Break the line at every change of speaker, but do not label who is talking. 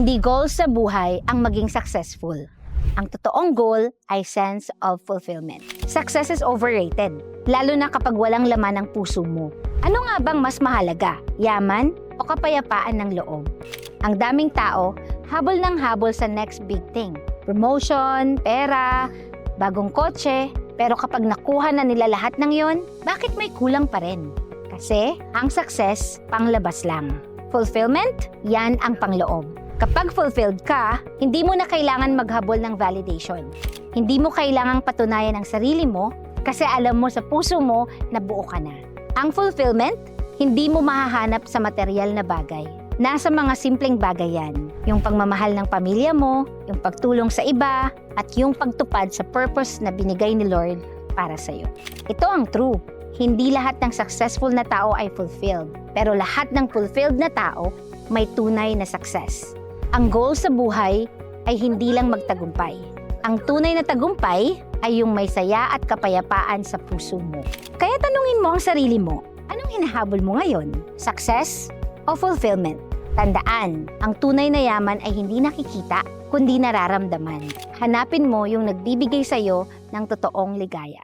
Hindi goal sa buhay ang maging successful. Ang totoong goal ay sense of fulfillment. Success is overrated, lalo na kapag walang laman ang puso mo. Ano nga bang mas mahalaga, yaman o kapayapaan ng loob? Ang daming tao, habol ng habol sa next big thing. Promotion, pera, bagong kotse, pero kapag nakuha na nila lahat ng yon, bakit may kulang pa rin? Kasi ang success, panglabas lang. Fulfillment, yan ang pangloob. Kapag fulfilled ka, hindi mo na kailangan maghabol ng validation. Hindi mo kailangang patunayan ang sarili mo kasi alam mo sa puso mo na buo ka na. Ang fulfillment, hindi mo mahahanap sa material na bagay. Nasa mga simpleng bagay yan. Yung pagmamahal ng pamilya mo, yung pagtulong sa iba, at yung pagtupad sa purpose na binigay ni Lord para sa'yo. Ito ang true. Hindi lahat ng successful na tao ay fulfilled. Pero lahat ng fulfilled na tao may tunay na success. Ang goal sa buhay ay hindi lang magtagumpay. Ang tunay na tagumpay ay yung may saya at kapayapaan sa puso mo. Kaya tanungin mo ang sarili mo, anong hinahabol mo ngayon? Success o fulfillment? Tandaan, ang tunay na yaman ay hindi nakikita, kundi nararamdaman. Hanapin mo yung nagbibigay sa'yo ng totoong ligaya.